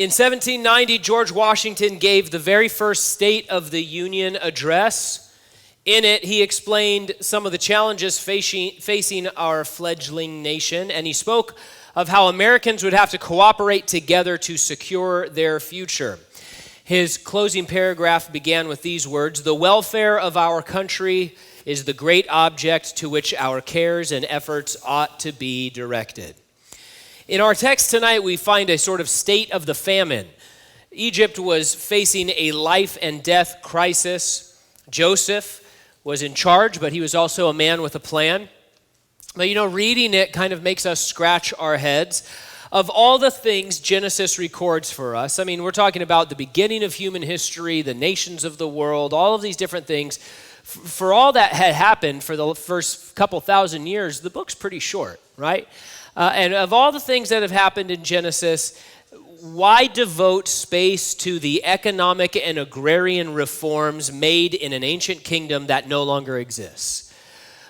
In 1790, George Washington gave the very first State of the Union address. In it, he explained some of the challenges facing our fledgling nation, and he spoke of how Americans would have to cooperate together to secure their future. His closing paragraph began with these words: "The welfare of our country is the great object to which our cares and efforts ought to be directed." In our text tonight, we find a sort of state of the famine. Egypt was facing a life and death crisis. Joseph was in charge, but he was also a man with a plan. But reading it kind of makes us scratch our heads. Of all the things Genesis records for us, we're talking about the beginning of human history, the nations of the world, all of these different things. For all that had happened for the first couple thousand years, the book's pretty short, right? And of all the things that have happened in Genesis, why devote space to the economic and agrarian reforms made in an ancient kingdom that no longer exists?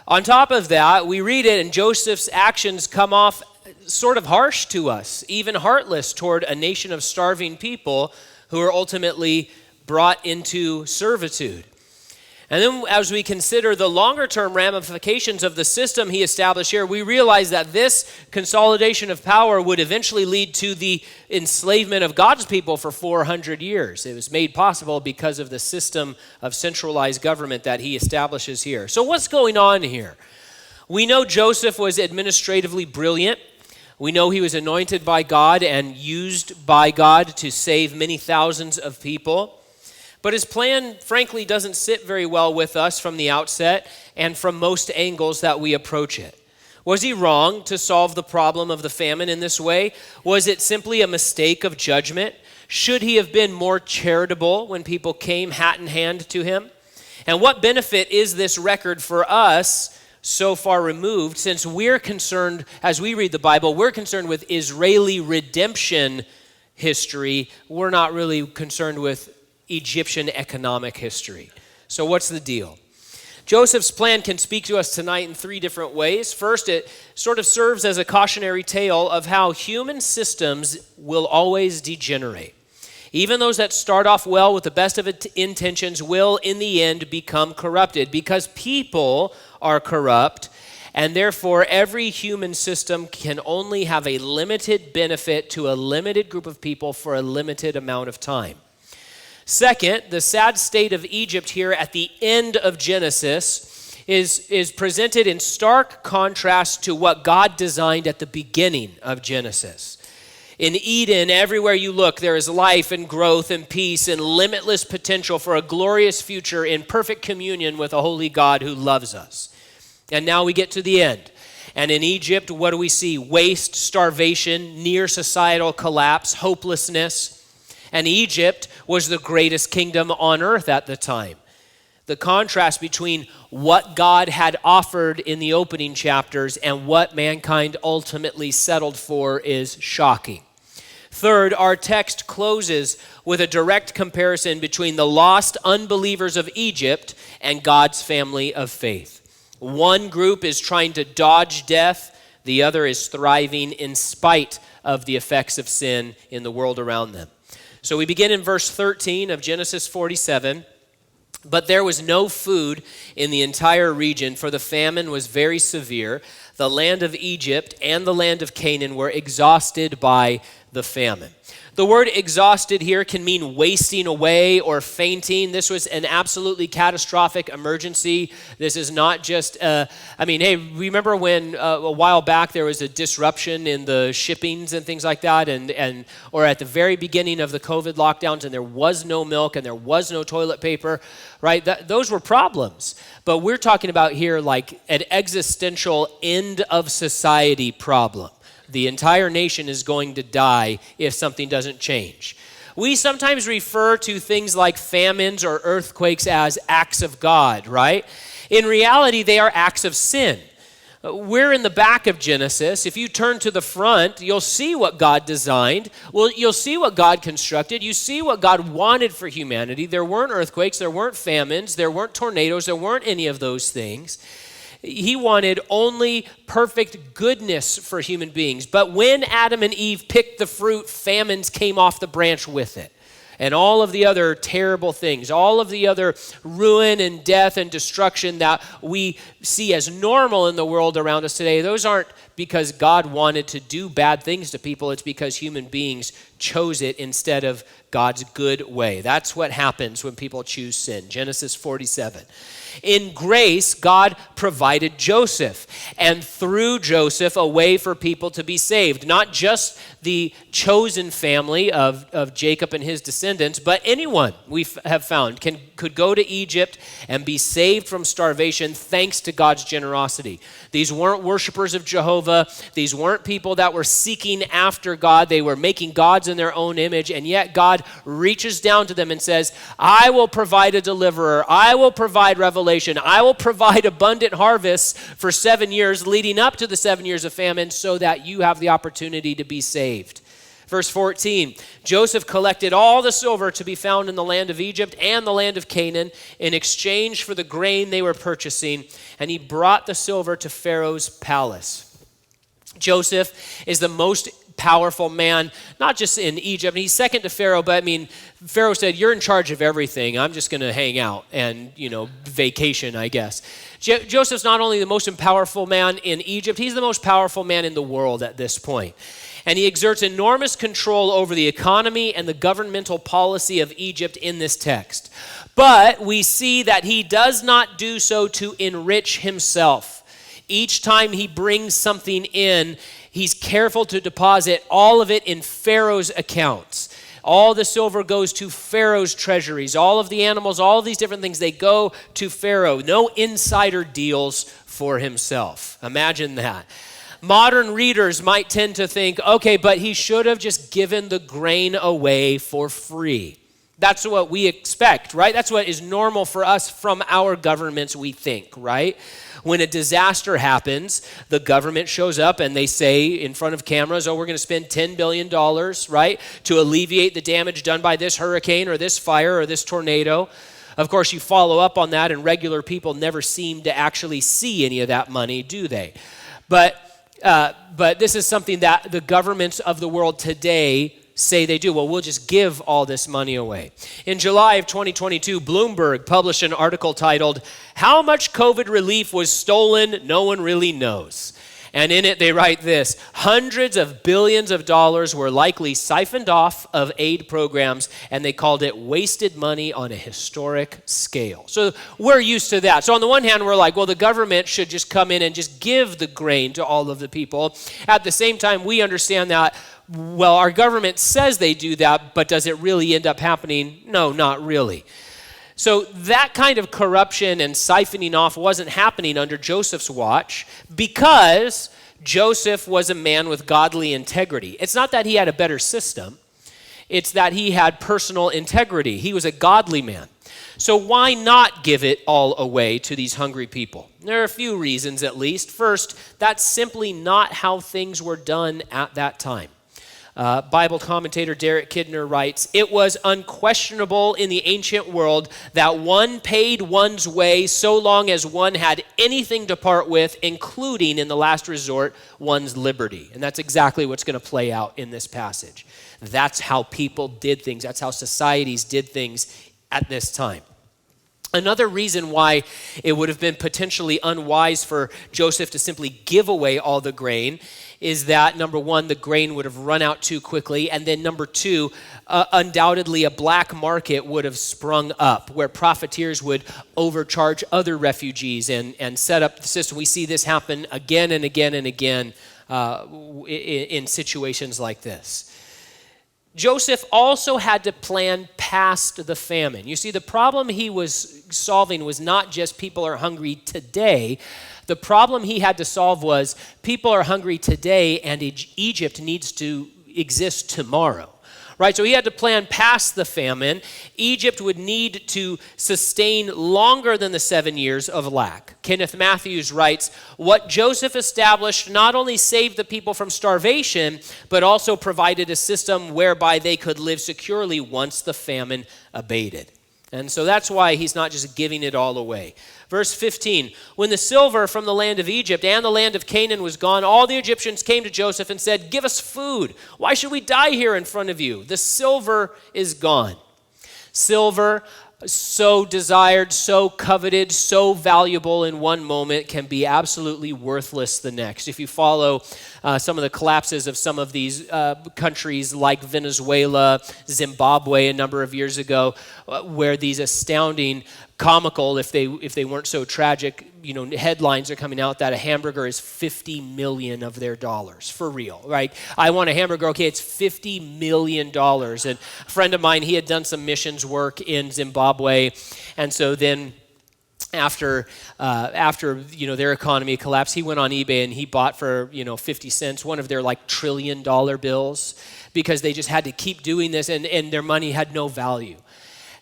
On top of that, we read it, and Joseph's actions come off sort of harsh to us, even heartless toward a nation of starving people who are ultimately brought into servitude. And then as we consider the longer-term ramifications of the system he established here, we realize that this consolidation of power would eventually lead to the enslavement of God's people for 400 years. It was made possible because of the system of centralized government that he establishes here. So what's going on here? We know Joseph was administratively brilliant. We know he was anointed by God and used by God to save many thousands of people. But his plan, frankly, doesn't sit very well with us from the outset and from most angles that we approach it. Was he wrong to solve the problem of the famine in this way? Was it simply a mistake of judgment? Should he have been more charitable when people came hat in hand to him? And what benefit is this record for us so far removed, since we're concerned, as we read the Bible, we're concerned with Israeli redemption history. We're not really concerned with Egyptian economic history. So what's the deal? Joseph's plan can speak to us tonight in three different ways. First, it sort of serves as a cautionary tale of how human systems will always degenerate. Even those that start off well with the best of intentions will, in the end, become corrupted because people are corrupt, and therefore every human system can only have a limited benefit to a limited group of people for a limited amount of time. Second, the sad state of Egypt here at the end of Genesis is presented in stark contrast to what God designed at the beginning of Genesis. In Eden, everywhere you look, there is life and growth and peace and limitless potential for a glorious future in perfect communion with a holy God who loves us. And now we get to the end. And in Egypt, what do we see? Waste, starvation, near societal collapse, hopelessness. And Egypt was the greatest kingdom on earth at the time. The contrast between what God had offered in the opening chapters and what mankind ultimately settled for is shocking. Third, our text closes with a direct comparison between the lost unbelievers of Egypt and God's family of faith. One group is trying to dodge death, the other is thriving in spite of the effects of sin in the world around them. So we begin in verse 13 of Genesis 47. But there was no food in the entire region, for the famine was very severe. The land of Egypt and the land of Canaan were exhausted by the famine. The word exhausted here can mean wasting away or fainting. This was an absolutely catastrophic emergency. This is not just, remember when a while back there was a disruption in the shippings and things like that, or at the very beginning of the COVID lockdowns, and there was no milk and there was no toilet paper, right? Those were problems. But we're talking about here like an existential end of society problem. The entire nation is going to die if something doesn't change. We sometimes refer to things like famines or earthquakes as acts of God, right? In reality, they are acts of sin. We're in the back of Genesis. If you turn to the front, you'll see what God designed. Well, you'll see what God constructed. You see what God wanted for humanity. There weren't earthquakes, there weren't famines, there weren't tornadoes, there weren't any of those things. He wanted only perfect goodness for human beings. But when Adam and Eve picked the fruit, famines came off the branch with it. And all of the other terrible things, all of the other ruin and death and destruction that we see as normal in the world around us today, those aren't because God wanted to do bad things to people. It's because human beings chose it instead of God's good way. That's what happens when people choose sin. Genesis 47. In grace, God provided Joseph, and through Joseph, a way for people to be saved. Not just the chosen family of Jacob and his descendants, but anyone we have found could go to Egypt and be saved from starvation thanks to God's generosity. These weren't worshipers of Jehovah. These weren't people that were seeking after God. They were making gods in their own image, and yet God reaches down to them and says, I will provide a deliverer. I will provide revelation. I will provide abundant harvests for 7 years leading up to the 7 years of famine so that you have the opportunity to be saved. Verse 14, Joseph collected all the silver to be found in the land of Egypt and the land of Canaan in exchange for the grain they were purchasing, and he brought the silver to Pharaoh's palace. Joseph is the most powerful man, not just in Egypt. He's second to Pharaoh, but Pharaoh said, you're in charge of everything. I'm just going to hang out and, vacation, I guess. Joseph's not only the most powerful man in Egypt, he's the most powerful man in the world at this point. And he exerts enormous control over the economy and the governmental policy of Egypt in this text. But we see that he does not do so to enrich himself. Each time he brings something in, he's careful to deposit all of it in Pharaoh's accounts. All the silver goes to Pharaoh's treasuries. All of the animals, all of these different things, they go to Pharaoh. No insider deals for himself. Imagine that. Modern readers might tend to think, okay, but he should have just given the grain away for free. That's what we expect, right? That's what is normal for us from our governments, we think, right? When a disaster happens, the government shows up and they say in front of cameras, we're going to spend $10 billion, right, to alleviate the damage done by this hurricane or this fire or this tornado. Of course, you follow up on that, and regular people never seem to actually see any of that money, do they? But this is something that the governments of the world today say they do. Well, we'll just give all this money away. In July of 2022, Bloomberg published an article titled, How Much COVID Relief Was Stolen? No One Really Knows. And in it, they write this: hundreds of billions of dollars were likely siphoned off of aid programs, and they called it wasted money on a historic scale. So we're used to that. So on the one hand, we're like, well, the government should just come in and just give the grain to all of the people. At the same time, we understand that, well, our government says they do that, but does it really end up happening? No, not really. So that kind of corruption and siphoning off wasn't happening under Joseph's watch because Joseph was a man with godly integrity. It's not that he had a better system. It's that he had personal integrity. He was a godly man. So why not give it all away to these hungry people? There are a few reasons at least. First, that's simply not how things were done at that time. Bible commentator Derek Kidner writes, it was unquestionable in the ancient world that one paid one's way so long as one had anything to part with, including, in the last resort, one's liberty. And that's exactly what's going to play out in this passage. That's how people did things. That's how societies did things at this time. Another reason why it would have been potentially unwise for Joseph to simply give away all the grain is that, number one, the grain would have run out too quickly, and then number two, undoubtedly a black market would have sprung up where profiteers would overcharge other refugees and set up the system. We see this happen again and again and again in situations like this. Joseph also had to plan past the famine. You see, the problem he was solving was not just people are hungry today. The problem he had to solve was people are hungry today and Egypt needs to exist tomorrow. Right, so he had to plan past the famine. Egypt would need to sustain longer than the 7 years of lack. Kenneth Matthews writes, what Joseph established not only saved the people from starvation, but also provided a system whereby they could live securely once the famine abated. And so that's why he's not just giving it all away. Verse 15, when the silver from the land of Egypt and the land of Canaan was gone, all the Egyptians came to Joseph and said, give us food. Why should we die here in front of you? The silver is gone. Silver, so desired, so coveted, so valuable in one moment, can be absolutely worthless the next. If you follow some of the collapses of some of these countries like Venezuela, Zimbabwe a number of years ago, where these astounding, comical, if they weren't so tragic, headlines are coming out that a hamburger is 50 million of their dollars, for real, right? I want a hamburger, okay, it's $50 million. And a friend of mine, he had done some missions work in Zimbabwe, and so then after their economy collapsed, he went on eBay and he bought for 50 cents one of their like $1 trillion bills, because they just had to keep doing this, and their money had no value.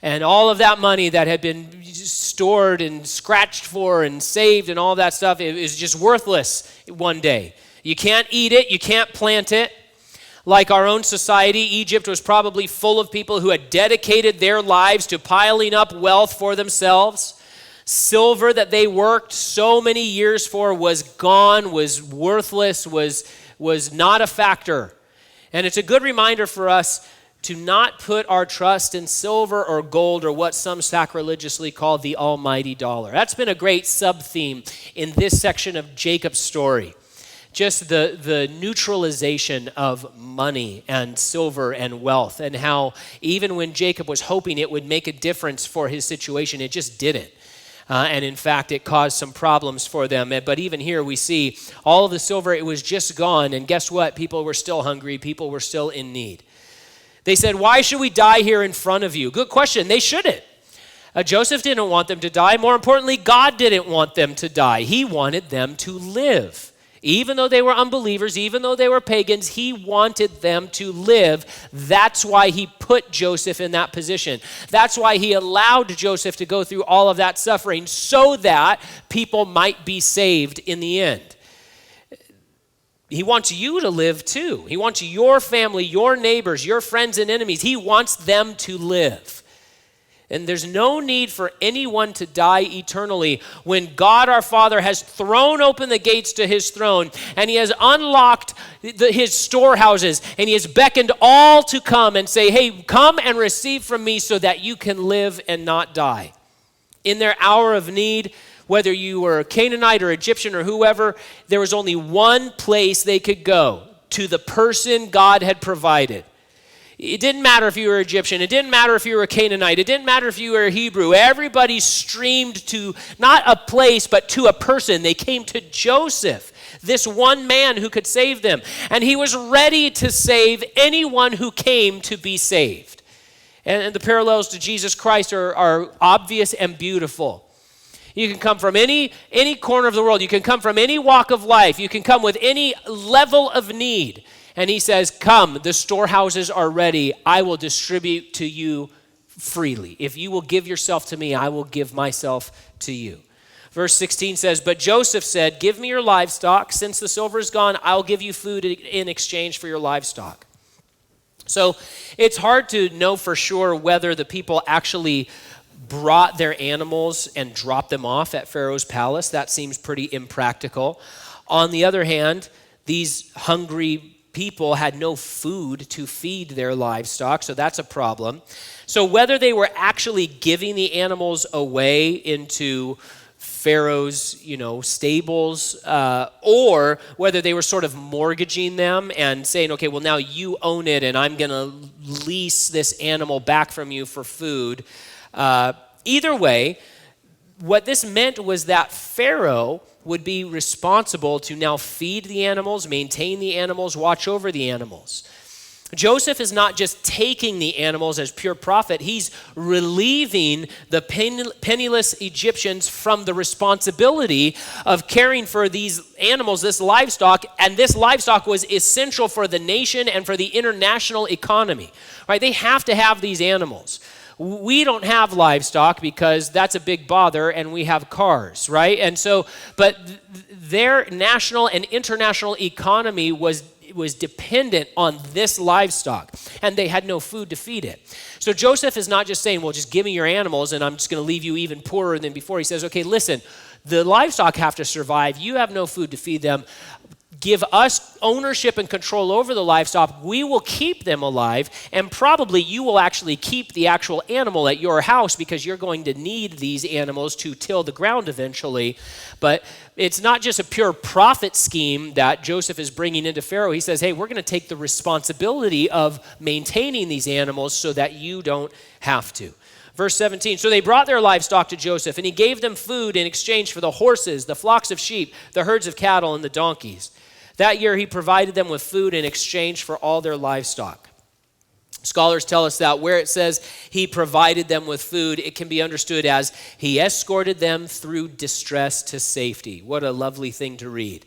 And all of that money that had been stored and scratched for and saved and all that stuff, it was just worthless one day. You can't eat it, you can't plant it. Like our own society, Egypt was probably full of people who had dedicated their lives to piling up wealth for themselves. Silver that they worked so many years for was gone, was worthless, was not a factor. And it's a good reminder for us to not put our trust in silver or gold or what some sacrilegiously call the almighty dollar. That's been a great sub-theme in this section of Jacob's story. Just the neutralization of money and silver and wealth, and how even when Jacob was hoping it would make a difference for his situation, it just didn't. And in fact, it caused some problems for them. But even here we see all of the silver, it was just gone. And guess what? People were still hungry. People were still in need. They said, why should we die here in front of you? Good question. They shouldn't. Joseph didn't want them to die. More importantly, God didn't want them to die. He wanted them to live. Even though they were unbelievers, even though they were pagans, he wanted them to live. That's why he put Joseph in that position. That's why he allowed Joseph to go through all of that suffering, so that people might be saved in the end. He wants you to live too. He wants your family, your neighbors, your friends and enemies. He wants them to live. And there's no need for anyone to die eternally when God our Father has thrown open the gates to his throne, and he has unlocked his storehouses, and he has beckoned all to come and say, hey, come and receive from me so that you can live and not die. In their hour of need, whether you were a Canaanite or Egyptian or whoever, there was only one place they could go, to the person God had provided. It didn't matter if you were Egyptian. It didn't matter if you were a Canaanite. It didn't matter if you were a Hebrew. Everybody streamed to not a place, but to a person. They came to Joseph, this one man who could save them. And he was ready to save anyone who came to be saved. And the parallels to Jesus Christ are obvious and beautiful. You can come from any corner of the world. You can come from any walk of life. You can come with any level of need. And he says, come, the storehouses are ready. I will distribute to you freely. If you will give yourself to me, I will give myself to you. Verse 16 says, but Joseph said, give me your livestock. Since the silver is gone, I'll give you food in exchange for your livestock. So it's hard to know for sure whether the people actually brought their animals and dropped them off at Pharaoh's palace. That seems pretty impractical. On the other hand, these hungry people had no food to feed their livestock, so that's a problem. So whether they were actually giving the animals away into Pharaoh's, stables, or whether they were sort of mortgaging them and saying, okay, well, now you own it and I'm going to lease this animal back from you for food. Either way, what this meant was that Pharaoh would be responsible to now feed the animals, maintain the animals, watch over the animals. Joseph is not just taking the animals as pure profit, he's relieving the penniless Egyptians from the responsibility of caring for these animals, this livestock, and this livestock was essential for the nation and for the international economy. Right? They have to have these animals. We don't have livestock because that's a big bother, and we have cars, right? And so, but their national and international economy was was dependent on this livestock, and they had no food to feed it. So Joseph is not just saying, well, just give me your animals and I'm just going to leave you even poorer than before. He says, okay, listen, the livestock have to survive. You have no food to feed them. Give us ownership and control over the livestock. We will keep them alive, and probably you will actually keep the actual animal at your house because you're going to need these animals to till the ground eventually. But it's not just a pure profit scheme that Joseph is bringing into Pharaoh. He says, hey, we're going to take the responsibility of maintaining these animals so that you don't have to. Verse 17, so they brought their livestock to Joseph, and he gave them food in exchange for the horses, the flocks of sheep, the herds of cattle, and the donkeys. That year, he provided them with food in exchange for all their livestock. Scholars tell us that where it says he provided them with food, it can be understood as he escorted them through distress to safety. What a lovely thing to read.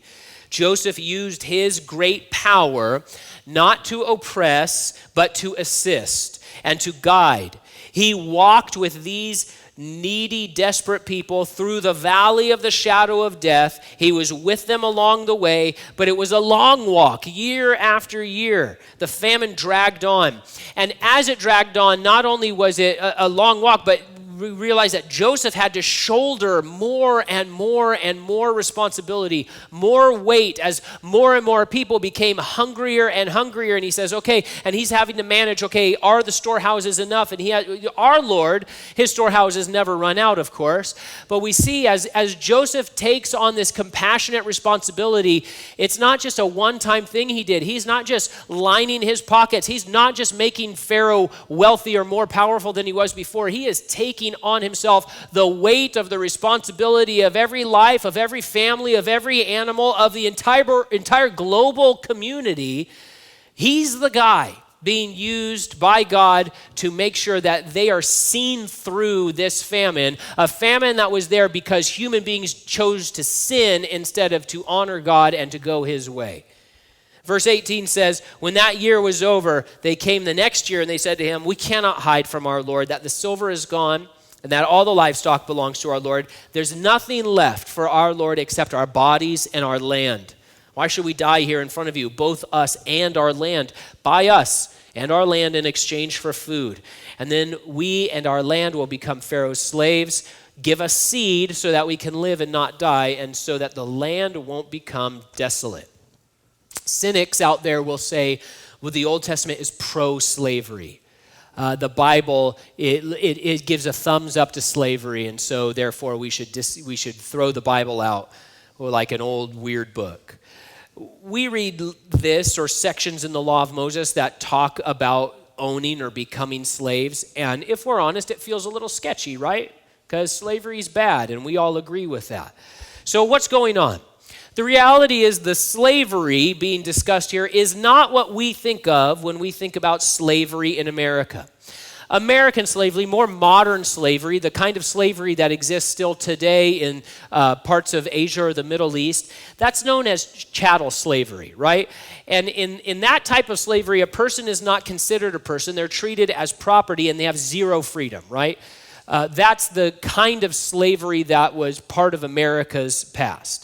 Joseph used his great power not to oppress, but to assist and to guide. He walked with these needy, desperate people through the valley of the shadow of death. He was with them along the way, but it was a long walk, year after year. The famine dragged on. And as it dragged on, not only was it a long walk, but we realized that Joseph had to shoulder more and more and more responsibility, more weight as more and more people became hungrier and hungrier. And he says, okay, and he's having to manage, okay, are the storehouses enough? And our Lord, his storehouses never run out, of course. But we see as Joseph takes on this compassionate responsibility, it's not just a one-time thing he did. He's not just lining his pockets. He's not just making Pharaoh wealthy or more powerful than he was before. He is taking on himself the weight of the responsibility of every life, of every family, of every animal, of the entire global community. He's the guy being used by God to make sure that they are seen through this famine, a famine that was there because human beings chose to sin instead of to honor God and to go his way. Verse 18 says, when that year was over, they came the next year and they said to him, we cannot hide from our Lord that the silver is gone and that all the livestock belongs to our Lord. There's nothing left for our Lord except our bodies and our land. Why should we die here in front of you, both us and our land? Buy us and our land in exchange for food. And then we and our land will become Pharaoh's slaves. Give us seed so that we can live and not die, and so that the land won't become desolate. Cynics out there will say, well, the Old Testament is pro-slavery. The Bible, it gives a thumbs up to slavery, and so therefore we should throw the Bible out like an old weird book. We read this or sections in the law of Moses that talk about owning or becoming slaves, and if we're honest, it feels a little sketchy, right? Because slavery is bad, and we all agree with that. So what's going on? The reality is the slavery being discussed here is not what we think of when we think about slavery in America. American slavery, more modern slavery, the kind of slavery that exists still today in parts of Asia or the Middle East, that's known as chattel slavery, right? And in that type of slavery, a person is not considered a person. They're treated as property and they have zero freedom, right? That's the kind of slavery that was part of America's past.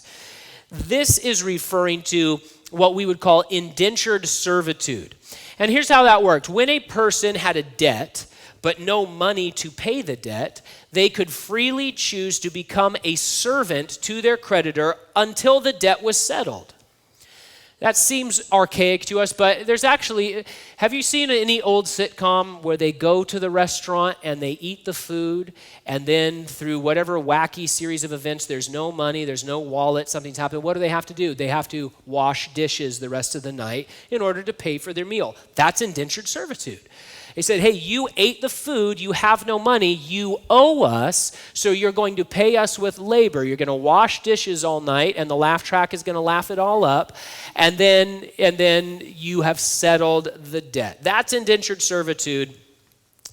This is referring to what we would call indentured servitude. And here's how that worked. When a person had a debt, but no money to pay the debt, they could freely choose to become a servant to their creditor until the debt was settled. That seems archaic to us, but there's actually, have you seen any old sitcom where they go to the restaurant and they eat the food, and then through whatever wacky series of events, there's no money, there's no wallet, something's happened. What do they have to do? They have to wash dishes the rest of the night in order to pay for their meal. That's indentured servitude. They said, hey, you ate the food, you have no money, you owe us, so you're going to pay us with labor. You're going to wash dishes all night, and the laugh track is going to laugh it all up, and then you have settled the debt. That's indentured servitude.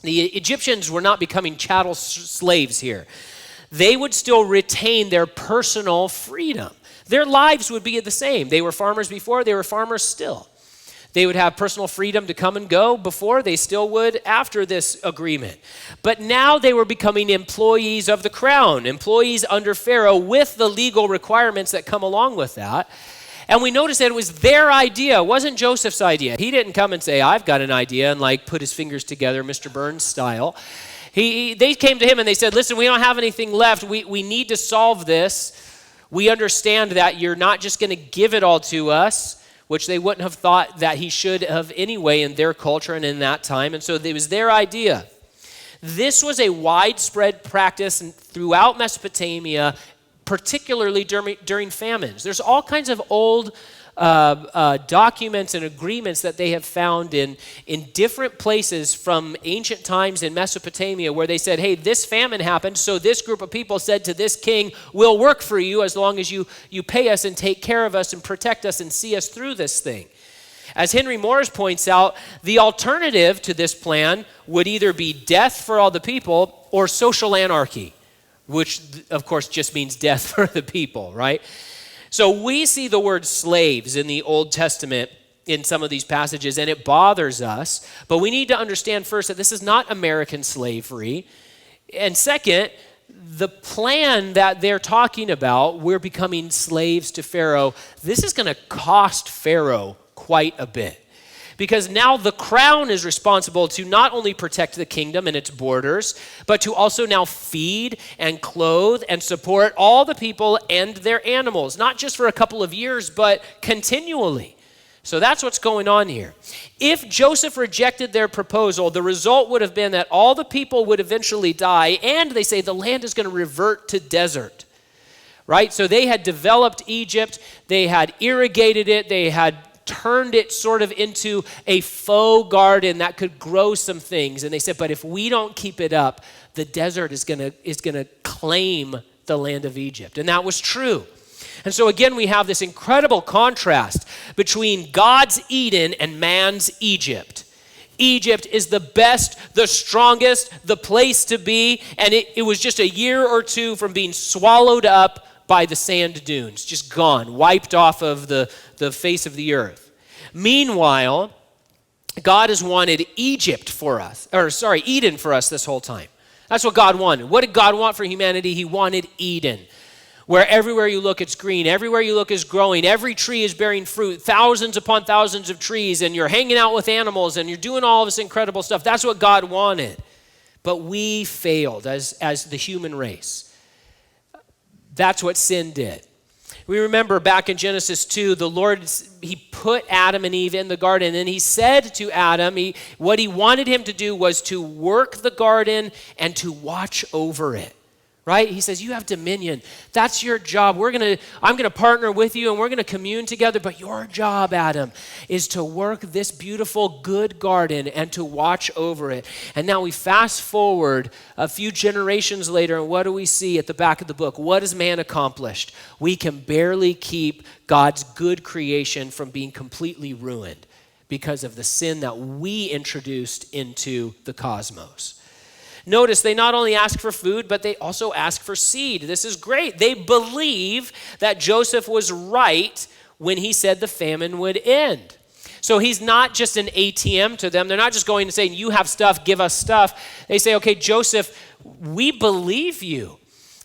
The Egyptians were not becoming chattel slaves here. They would still retain their personal freedom. Their lives would be the same. They were farmers before, they were farmers still. They would have personal freedom to come and go before, they still would after this agreement. But now they were becoming employees of the crown, employees under Pharaoh with the legal requirements that come along with that. And we notice that it was their idea. It wasn't Joseph's idea. He didn't come and say, I've got an idea, and like put his fingers together, Mr. Burns style. They came to him and they said, listen, we don't have anything left. We need to solve this. We understand that you're not just going to give it all to us, which they wouldn't have thought that he should have anyway in their culture and in that time. And so it was their idea. This was a widespread practice throughout Mesopotamia, particularly during famines. There's all kinds of old documents and agreements that they have found in different places from ancient times in Mesopotamia where they said, hey, this famine happened, so this group of people said to this king, we'll work for you as long as you pay us and take care of us and protect us and see us through this thing. As Henry Morris points out, the alternative to this plan would either be death for all the people or social anarchy, which of course just means death for the people, right? So we see the word slaves in the Old Testament in some of these passages, and it bothers us. But we need to understand first that this is not American slavery. And second, the plan that they're talking about, we're becoming slaves to Pharaoh, this is going to cost Pharaoh quite a bit. Because now the crown is responsible to not only protect the kingdom and its borders, but to also now feed and clothe and support all the people and their animals, not just for a couple of years, but continually. So that's what's going on here. If Joseph rejected their proposal, the result would have been that all the people would eventually die, and they say the land is going to revert to desert. Right? So they had developed Egypt, they had irrigated it, they had turned it sort of into a faux garden that could grow some things. And they said, but if we don't keep it up, the desert is going to claim the land of Egypt. And that was true. And so again, we have this incredible contrast between God's Eden and man's Egypt. Egypt is the best, the strongest, the place to be. And it was just a year or two from being swallowed up by the sand dunes, just gone, wiped off of the face of the earth. Meanwhile, God has wanted Eden for us this whole time. That's what God wanted. What did God want for humanity? He wanted Eden, where everywhere you look, it's green. Everywhere you look is growing. Every tree is bearing fruit, thousands upon thousands of trees, and you're hanging out with animals, and you're doing all this incredible stuff. That's what God wanted. But we failed as the human race. That's what sin did. We remember back in Genesis 2, the Lord, he put Adam and Eve in the garden, and he said to Adam, what he wanted him to do was to work the garden and to watch over it. Right? He says, you have dominion. That's your job. I'm going to partner with you and we're going to commune together. But your job, Adam, is to work this beautiful, good garden and to watch over it. And now we fast forward a few generations later, and what do we see at the back of the book? What has man accomplished? We can barely keep God's good creation from being completely ruined because of the sin that we introduced into the cosmos. Notice they not only ask for food, but they also ask for seed. This is great. They believe that Joseph was right when he said the famine would end. So he's not just an ATM to them. They're not just going and saying, you have stuff, give us stuff. They say, okay, Joseph, we believe you.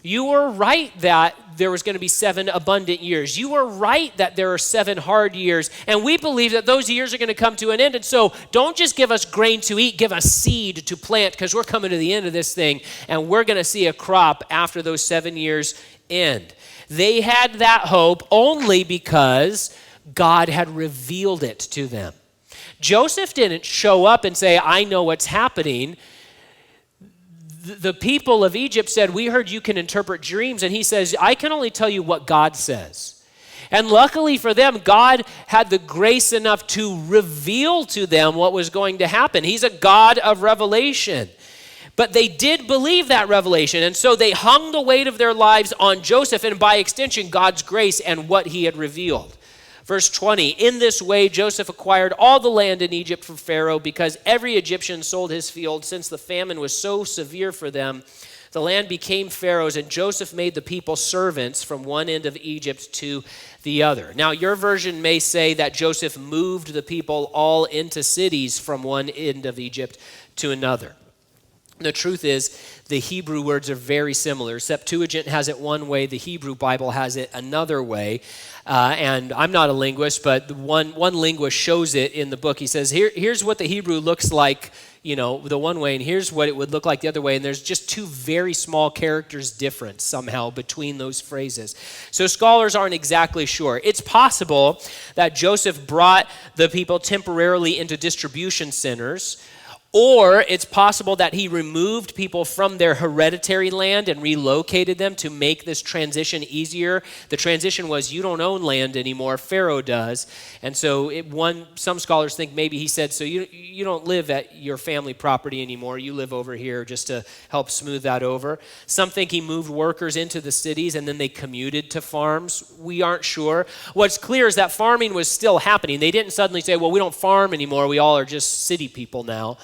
You were right that there was going to be 7 abundant years. You were right that there are 7 hard years. And we believe that those years are going to come to an end. And so don't just give us grain to eat, give us seed to plant, because we're coming to the end of this thing and we're going to see a crop after those 7 years end. They had that hope only because God had revealed it to them. Joseph didn't show up and say, I know what's happening. The people of Egypt said, we heard you can interpret dreams. And he says, I can only tell you what God says. And luckily for them, God had the grace enough to reveal to them what was going to happen. He's a God of revelation. But they did believe that revelation. And so they hung the weight of their lives on Joseph and by extension, God's grace and what he had revealed. Verse 20, in this way, Joseph acquired all the land in Egypt from Pharaoh because every Egyptian sold his field. Since the famine was so severe for them, the land became Pharaoh's, and Joseph made the people servants from one end of Egypt to the other. Now, your version may say that Joseph moved the people all into cities from one end of Egypt to another. The truth is, the Hebrew words are very similar. Septuagint has it one way, the Hebrew Bible has it another way. And I'm not a linguist, but one linguist shows it in the book. He says, here's what the Hebrew looks like, the one way, and here's what it would look like the other way. And there's just two very small characters difference somehow between those phrases. So scholars aren't exactly sure. It's possible that Joseph brought the people temporarily into distribution centers, or it's possible that he removed people from their hereditary land and relocated them to make this transition easier. The transition was, you don't own land anymore, Pharaoh does. And so some scholars think maybe he said, so you don't live at your family property anymore, you live over here, just to help smooth that over. Some think he moved workers into the cities and then they commuted to farms. We aren't sure. What's clear is that farming was still happening. They didn't suddenly say, well, we don't farm anymore, we all are just city people now.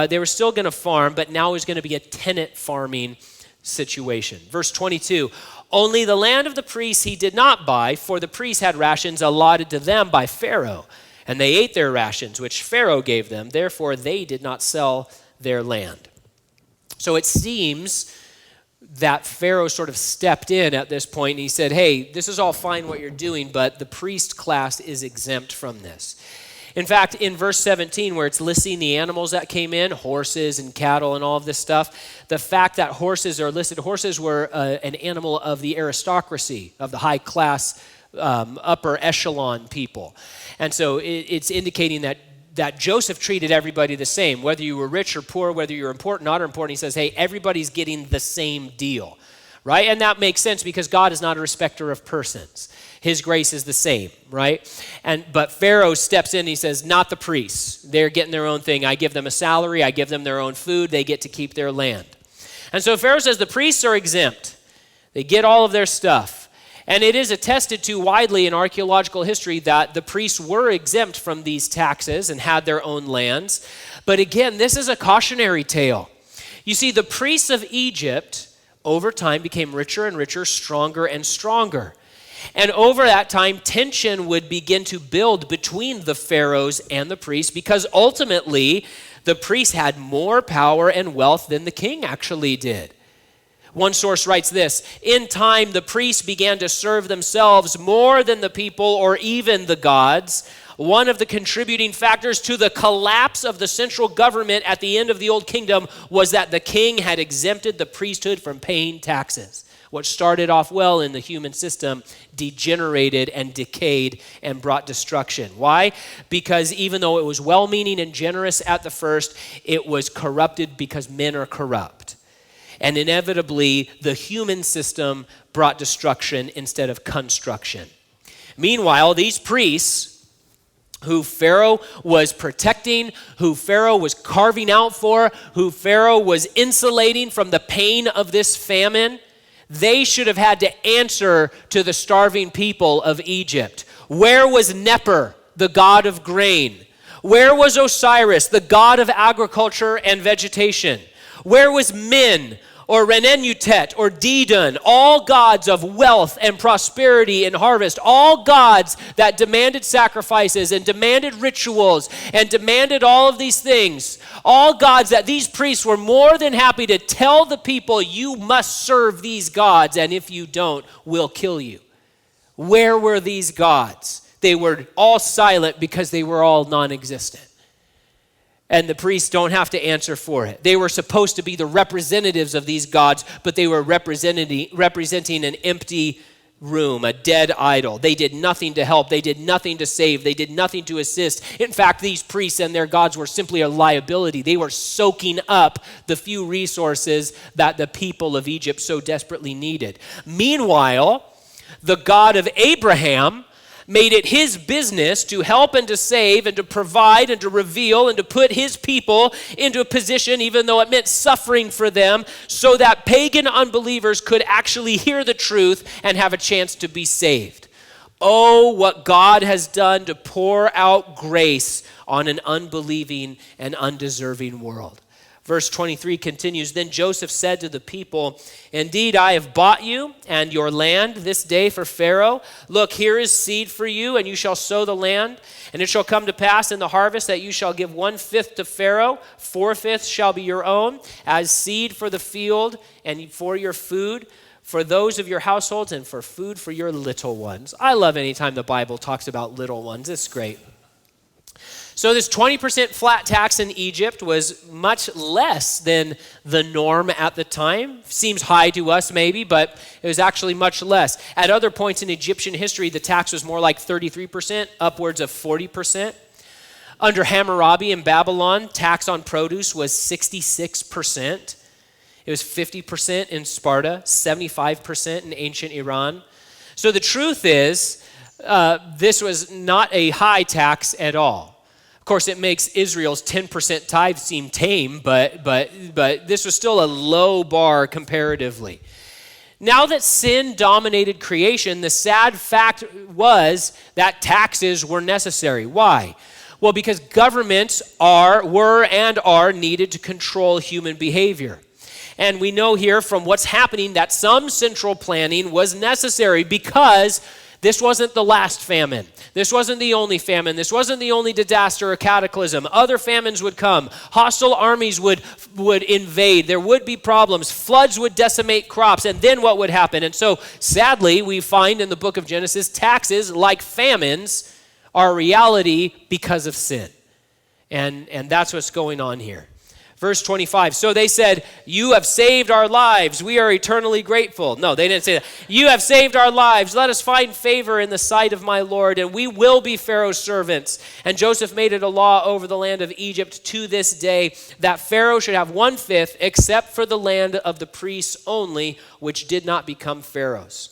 They were still going to farm, but now it was going to be a tenant farming situation. Verse 22, only the land of the priests he did not buy, for the priests had rations allotted to them by Pharaoh, and they ate their rations, which Pharaoh gave them. Therefore, they did not sell their land. So it seems that Pharaoh sort of stepped in at this point, and he said, hey, this is all fine what you're doing, but the priest class is exempt from this. In fact, in verse 17, where it's listing the animals that came in, horses and cattle and all of this stuff, the fact that horses are listed, horses were an animal of the aristocracy, of the high class, upper echelon people. And so it's indicating that Joseph treated everybody the same, whether you were rich or poor, whether you were important or not important. He says, hey, everybody's getting the same deal, right? And that makes sense because God is not a respecter of persons. His grace is the same, right? But Pharaoh steps in and he says, not the priests. They're getting their own thing. I give them a salary. I give them their own food. They get to keep their land. And so Pharaoh says the priests are exempt. They get all of their stuff. And it is attested to widely in archaeological history that the priests were exempt from these taxes and had their own lands. But again, this is a cautionary tale. You see, the priests of Egypt over time became richer and richer, stronger and stronger. And over that time, tension would begin to build between the pharaohs and the priests because ultimately the priests had more power and wealth than the king actually did. One source writes this, in time the priests began to serve themselves more than the people or even the gods. One of the contributing factors to the collapse of the central government at the end of the Old Kingdom was that the king had exempted the priesthood from paying taxes. What started off well in the human system degenerated and decayed and brought destruction. Why? Because even though it was well-meaning and generous at the first, it was corrupted because men are corrupt. And inevitably, the human system brought destruction instead of construction. Meanwhile, these priests, who Pharaoh was protecting, who Pharaoh was carving out for, who Pharaoh was insulating from the pain of this famine, they should have had to answer to the starving people of Egypt. Where was Neper, the god of grain? Where was Osiris, the god of agriculture and vegetation? Where was Min, or Renenutet, or Didon, all gods of wealth and prosperity and harvest, all gods that demanded sacrifices and demanded rituals and demanded all of these things, all gods that these priests were more than happy to tell the people, you must serve these gods, and if you don't, we'll kill you. Where were these gods? They were all silent because they were all non-existent. And the priests don't have to answer for it. They were supposed to be the representatives of these gods, but they were representing an empty room, a dead idol. They did nothing to help. They did nothing to save. They did nothing to assist. In fact, these priests and their gods were simply a liability. They were soaking up the few resources that the people of Egypt so desperately needed. Meanwhile, the God of Abraham made it his business to help and to save and to provide and to reveal and to put his people into a position, even though it meant suffering for them, so that pagan unbelievers could actually hear the truth and have a chance to be saved. Oh, what God has done to pour out grace on an unbelieving and undeserving world. Verse 23 continues, "Then Joseph said to the people, 'Indeed, I have bought you and your land this day for Pharaoh. Look, here is seed for you, and you shall sow the land. And it shall come to pass in the harvest that you shall give 1/5 to Pharaoh, 4/5 shall be your own, as seed for the field and for your food, for those of your households, and for food for your little ones.'" I love any time the Bible talks about little ones. It's great. So this 20% flat tax in Egypt was much less than the norm at the time. Seems high to us maybe, but it was actually much less. At other points in Egyptian history, the tax was more like 33%, upwards of 40%. Under Hammurabi in Babylon, tax on produce was 66%. It was 50% in Sparta, 75% in ancient Iran. So the truth is, this was not a high tax at all. Of course, it makes Israel's 10% tithe seem tame, but this was still a low bar comparatively. Now that sin dominated creation, the sad fact was that taxes were necessary. Why? Well, because governments were and are needed to control human behavior. And we know here from what's happening that some central planning was necessary because this wasn't the last famine. This wasn't the only famine. This wasn't the only disaster or cataclysm. Other famines would come. Hostile armies would invade. There would be problems. Floods would decimate crops. And then what would happen? And so, sadly, we find in the book of Genesis, taxes, like famines, are a reality because of sin. And that's what's going on here. Verse 25, "So they said, 'You have saved our lives. We are eternally grateful.'" No, they didn't say that. "You have saved our lives. Let us find favor in the sight of my Lord, and we will be Pharaoh's servants." And Joseph made it a law over the land of Egypt to this day that Pharaoh should have 1/5, except for the land of the priests only, which did not become Pharaoh's.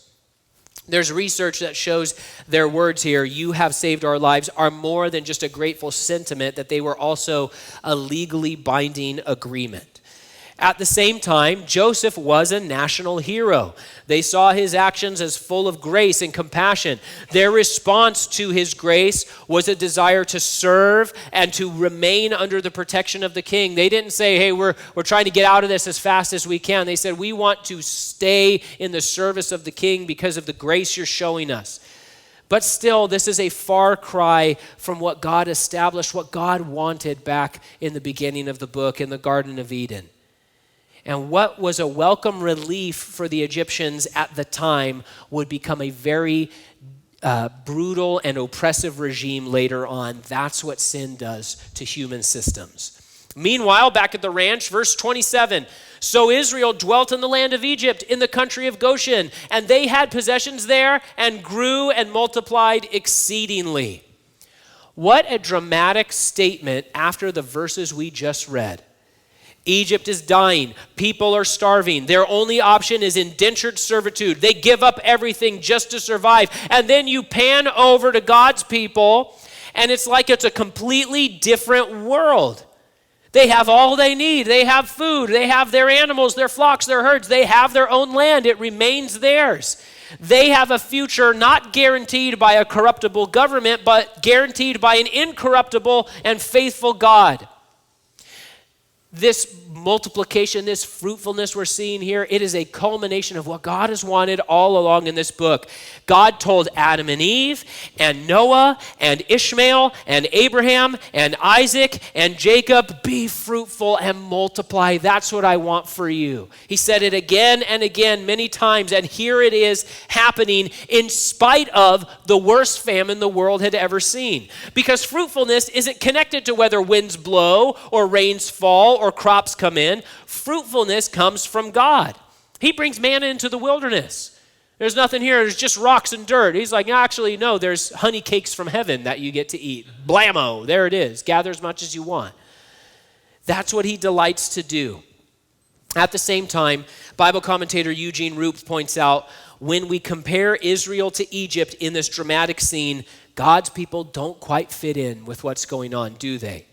There's research that shows their words here, "You have saved our lives," are more than just a grateful sentiment, that they were also a legally binding agreement. At the same time, Joseph was a national hero. They saw his actions as full of grace and compassion. Their response to his grace was a desire to serve and to remain under the protection of the king. They didn't say, "Hey, we're trying to get out of this as fast as we can." They said, "We want to stay in the service of the king because of the grace you're showing us." But still, this is a far cry from what God established, what God wanted back in the beginning of the book in the Garden of Eden. And what was a welcome relief for the Egyptians at the time would become a very brutal and oppressive regime later on. That's what sin does to human systems. Meanwhile, back at the ranch, verse 27, "So Israel dwelt in the land of Egypt, in the country of Goshen, and they had possessions there and grew and multiplied exceedingly." What a dramatic statement after the verses we just read. Egypt is dying. People are starving. Their only option is indentured servitude. They give up everything just to survive. And then you pan over to God's people, and it's like it's a completely different world. They have all they need. They have food. They have their animals, their flocks, their herds. They have their own land. It remains theirs. They have a future not guaranteed by a corruptible government, but guaranteed by an incorruptible and faithful God. This multiplication, this fruitfulness we're seeing here, it is a culmination of what God has wanted all along in this book. God told Adam and Eve and Noah and Ishmael and Abraham and Isaac and Jacob, "Be fruitful and multiply. That's what I want for you." He said it again and again many times, and here it is happening in spite of the worst famine the world had ever seen. Because fruitfulness isn't connected to whether winds blow or rains fall or crops come in. Fruitfulness comes from God. He brings manna into the wilderness. There's nothing here. There's just rocks and dirt. He's like, "Actually, no, there's honey cakes from heaven that you get to eat." Blammo, there it is. Gather as much as you want. That's what he delights to do. At the same time, Bible commentator Eugene Roop points out, when we compare Israel to Egypt in this dramatic scene, God's people don't quite fit in with what's going on, do they?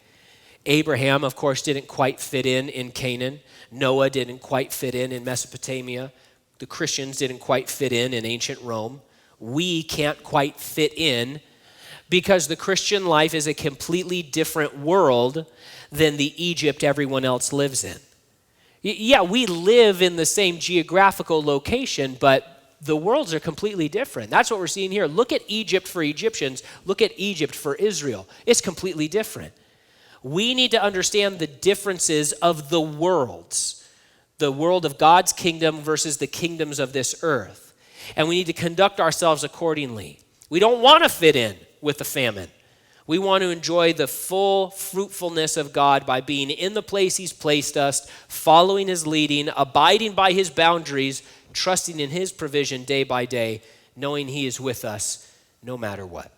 Abraham, of course, didn't quite fit in Canaan. Noah didn't quite fit in Mesopotamia. The Christians didn't quite fit in ancient Rome. We can't quite fit in. because the Christian life is a completely different world than the Egypt everyone else lives in. Yeah, we live in the same geographical location, but the worlds are completely different. That's what we're seeing here. Look at Egypt for Egyptians. Look at Egypt for Israel. It's completely different. We need to understand the differences of the worlds, the world of God's kingdom versus the kingdoms of this earth. And we need to conduct ourselves accordingly. We don't want to fit in with the famine. We want to enjoy the full fruitfulness of God by being in the place he's placed us, following his leading, abiding by his boundaries, trusting in his provision day by day, knowing he is with us no matter what.